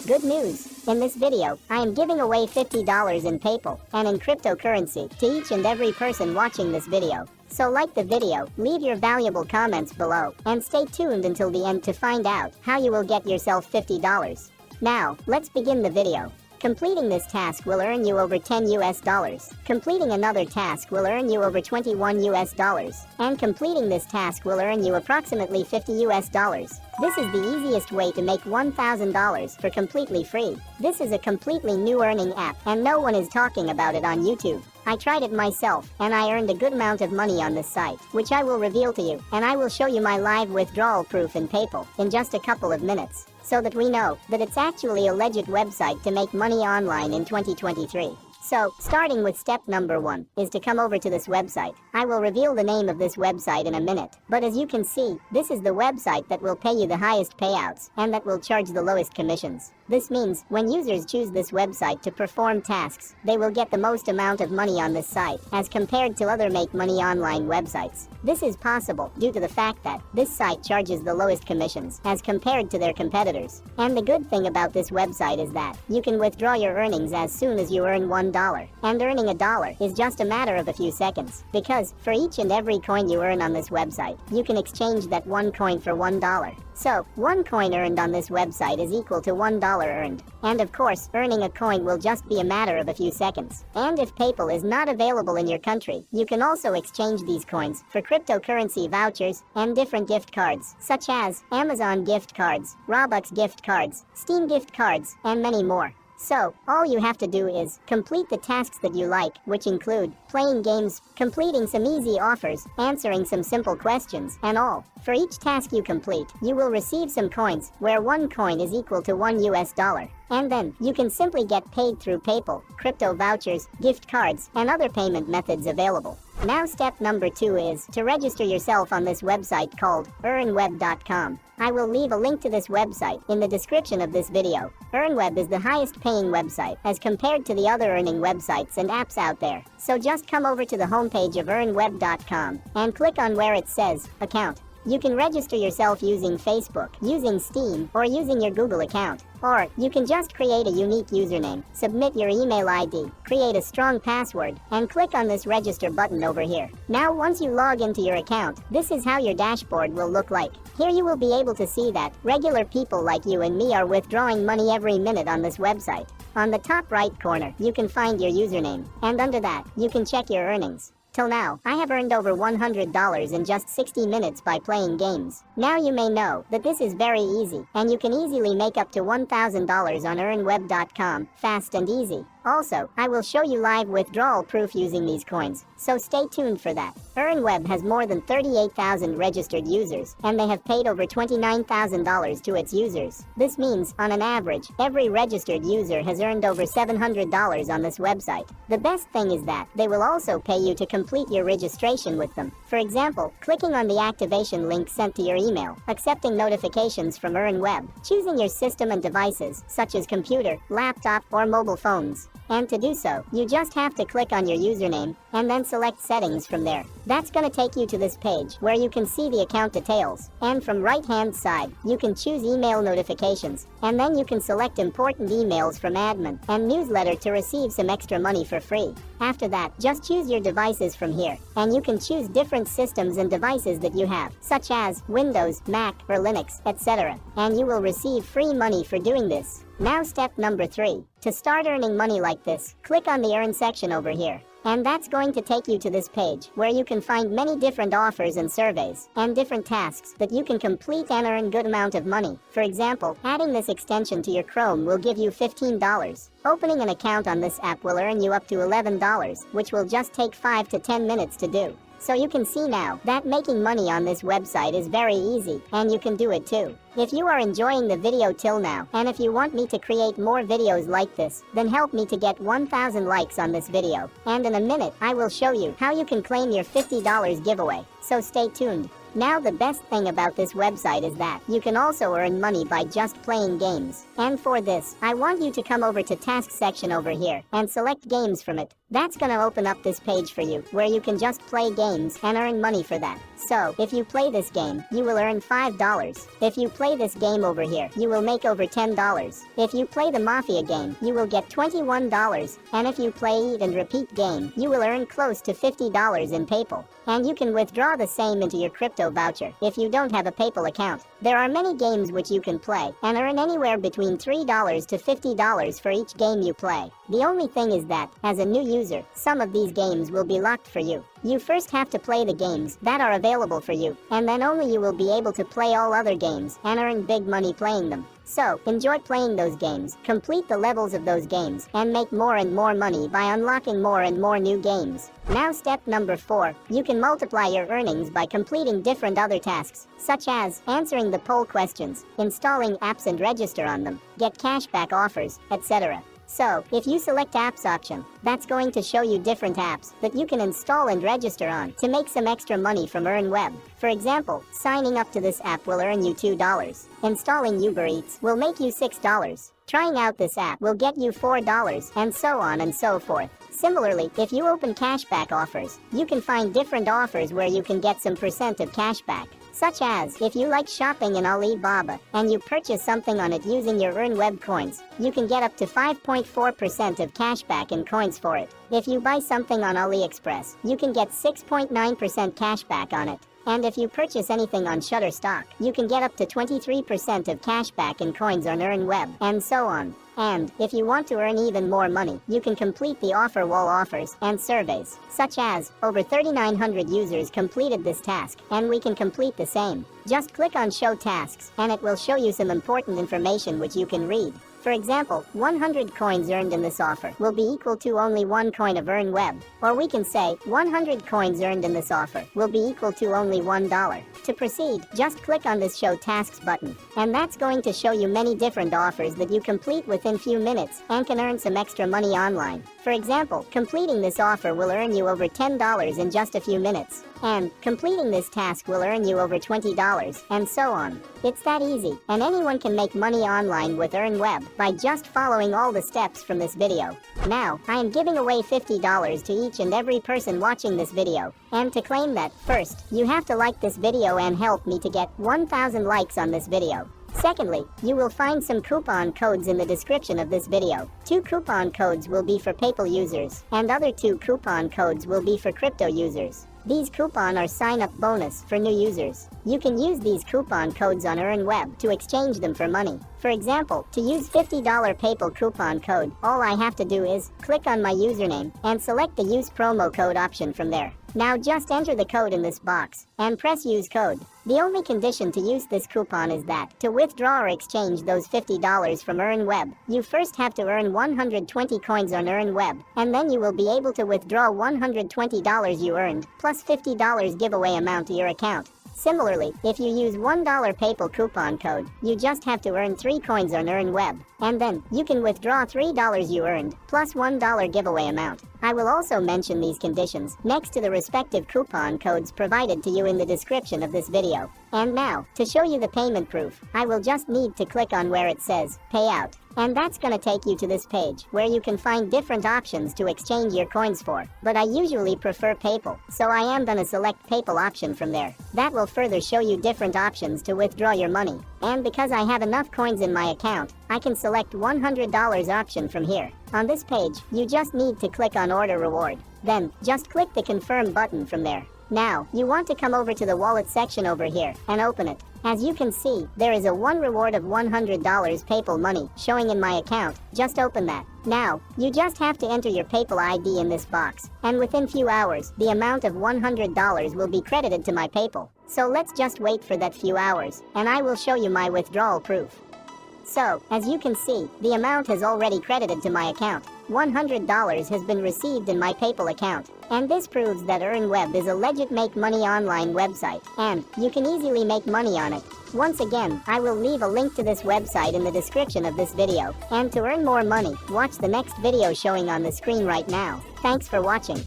Good news! In this video, I am giving away $50 in PayPal and in cryptocurrency to each and every person watching this video. So like the video, leave your valuable comments below, and stay tuned until the end to find out how you will get yourself $50. Now, let's begin the video. Completing this task will earn you over $10. Completing another task will earn you over $21. And completing this task will earn you approximately $50. This is the easiest way to make $1,000 for completely free. This is a completely new earning app, and no one is talking about it on YouTube. I tried it myself, and I earned a good amount of money on this site, which I will reveal to you, and I will show you my live withdrawal proof in PayPal in just a couple of minutes, so that we know that it's actually a legit website to make money online in 2023. So, starting with step number 1 is to come over to this website. I will reveal the name of this website in a minute, but as you can see, this is the website that will pay you the highest payouts and that will charge the lowest commissions. This means when users choose this website to perform tasks, they will get the most amount of money on this site as compared to other make money online websites. This is possible due to the fact that this site charges the lowest commissions as compared to their competitors. And the good thing about this website is that you can withdraw your earnings as soon as you earn $1. And earning $1 is just a matter of a few seconds, because for each and every coin you earn on this website, you can exchange that one coin for $1. So, one coin earned on this website is equal to $1 earned. And of course, earning a coin will just be a matter of a few seconds. And if PayPal is not available in your country, you can also exchange these coins for cryptocurrency vouchers and different gift cards, such as Amazon gift cards, Robux gift cards, Steam gift cards, and many more. So, all you have to do is complete the tasks that you like, which include playing games, completing some easy offers, answering some simple questions, and all. For each task you complete, you will receive some coins, where one coin is equal to $1. And then, you can simply get paid through PayPal, crypto vouchers, gift cards, and other payment methods available. Now step number 2 is to register yourself on this website called earnweb.com. I will leave a link to this website in the description of this video. EarnWeb is the highest paying website as compared to the other earning websites and apps out there. So just come over to the homepage of earnweb.com and click on where it says Account. You can register yourself using Facebook, using Steam, or using your Google account. Or, you can just create a unique username, submit your email ID, create a strong password, and click on this register button over here. Now once you log into your account, this is how your dashboard will look like. Here you will be able to see that regular people like you and me are withdrawing money every minute on this website. On the top right corner, you can find your username, and under that, you can check your earnings. Till now, I have earned over $100 in just 60 minutes by playing games. Now you may know that this is very easy, and you can easily make up to $1,000 on earnweb.com, fast and easy. Also, I will show you live withdrawal proof using these coins, so stay tuned for that. EarnWeb has more than 38,000 registered users, and they have paid over $29,000 to its users. This means, on an average, every registered user has earned over $700 on this website. The best thing is that they will also pay you to complete your registration with them. For example, clicking on the activation link sent to your email, accepting notifications from EarnWeb, choosing your system and devices, such as computer, laptop, or mobile phones. And to do so, you just have to click on your username, and then select settings from there. That's gonna take you to this page, where you can see the account details. And from right-hand side, you can choose email notifications, and then you can select important emails from admin, and newsletter to receive some extra money for free. After that, just choose your devices from here, and you can choose different systems and devices that you have, such as Windows, Mac, or Linux, etc. And you will receive free money for doing this. Now step number 3. To start earning money like this, click on the Earn section over here. And that's going to take you to this page, where you can find many different offers and surveys, and different tasks that you can complete and earn good amount of money. For example, adding this extension to your Chrome will give you $15. Opening an account on this app will earn you up to $11, which will just take 5 to 10 minutes to do. So you can see now that making money on this website is very easy, and you can do it too. If you are enjoying the video till now, and if you want me to create more videos like this, then help me to get 1,000 likes on this video. And in a minute, I will show you how you can claim your $50 giveaway. So stay tuned. Now the best thing about this website is that you can also earn money by just playing games. And for this, I want you to come over to task section over here and select games from it. That's gonna open up this page for you, where you can just play games and earn money for that. So, if you play this game, you will earn $5. If you play this game over here, you will make over $10. If you play the Mafia game, you will get $21. And if you play Eat and Repeat game, you will earn close to $50 in PayPal. And you can withdraw the same into your crypto voucher if you don't have a PayPal account. There are many games which you can play and earn anywhere between $3 to $50 for each game you play. The only thing is that, as a new user, some of these games will be locked for you. You first have to play the games that are available for you, and then only you will be able to play all other games and earn big money playing them. So, enjoy playing those games, complete the levels of those games, and make more and more money by unlocking more and more new games. Now step number 4, you can multiply your earnings by completing different other tasks, such as answering the poll questions, installing apps and register on them, get cashback offers, etc. So, if you select apps option, that's going to show you different apps that you can install and register on to make some extra money from Earn Web. For example, signing up to this app will earn you $2. Installing Uber Eats will make you $6. Trying out this app will get you $4, and so on and so forth. Similarly, if you open cashback offers, you can find different offers where you can get some percent of cashback. Such as, if you like shopping in Alibaba, and you purchase something on it using your Earn Web coins, you can get up to 5.4% of cashback in coins for it. If you buy something on AliExpress, you can get 6.9% cashback on it. And if you purchase anything on Shutterstock, you can get up to 23% of cashback in coins on Earn Web, and so on. And, if you want to earn even more money, you can complete the offer wall offers and surveys, such as, over 3,900 users completed this task, and we can complete the same. Just click on Show Tasks, and it will show you some important information which you can read. For example, 100 coins earned in this offer will be equal to only 1 coin of Earn Web. Or we can say, 100 coins earned in this offer will be equal to only $1. To proceed, just click on this Show Tasks button, and that's going to show you many different offers that you complete within few minutes and can earn some extra money online. For example, completing this offer will earn you over $10 in just a few minutes. And, completing this task will earn you over $20, and so on. It's that easy, and anyone can make money online with Earn Web by just following all the steps from this video. Now, I am giving away $50 to each and every person watching this video. And to claim that, first, you have to like this video and help me to get 1,000 likes on this video. Secondly, you will find some coupon codes in the description of this video. 2 coupon codes will be for PayPal users, and other 2 coupon codes will be for crypto users. These coupon are sign-up bonus for new users. You can use these coupon codes on Earn Web to exchange them for money. For example, to use $50 PayPal coupon code, all I have to do is click on my username and select the Use Promo Code option from there. Now just enter the code in this box and press Use Code. The only condition to use this coupon is that, to withdraw or exchange those $50 from Earn Web, you first have to earn 120 coins on Earn Web, and then you will be able to withdraw $120 you earned, plus $50 giveaway amount to your account. Similarly, if you use $1 PayPal coupon code, you just have to earn 3 coins on Earn Web, and then you can withdraw $3 you earned, plus $1 giveaway amount. I will also mention these conditions next to the respective coupon codes provided to you in the description of this video. And now, to show you the payment proof, I will just need to click on where it says Payout. And that's gonna take you to this page, where you can find different options to exchange your coins for. But I usually prefer PayPal, so I am gonna select PayPal option from there. That will further show you different options to withdraw your money. And because I have enough coins in my account, I can select $100 option from here. On this page, you just need to click on Order Reward. Then, just click the Confirm button from there. Now, you want to come over to the wallet section over here and open it. As you can see, there is a 1 reward of $100 PayPal money showing in my account. Just open that. Now, you just have to enter your PayPal ID in this box, and within few hours, the amount of $100 will be credited to my PayPal. So let's just wait for that few hours, and I will show you my withdrawal proof. So, as you can see, the amount has already credited to my account. $100 has been received in my PayPal account. And this proves that Earn Web is a legit make money online website, and you can easily make money on it. Once again, I will leave a link to this website in the description of this video. And to earn more money, watch the next video showing on the screen right now. Thanks for watching.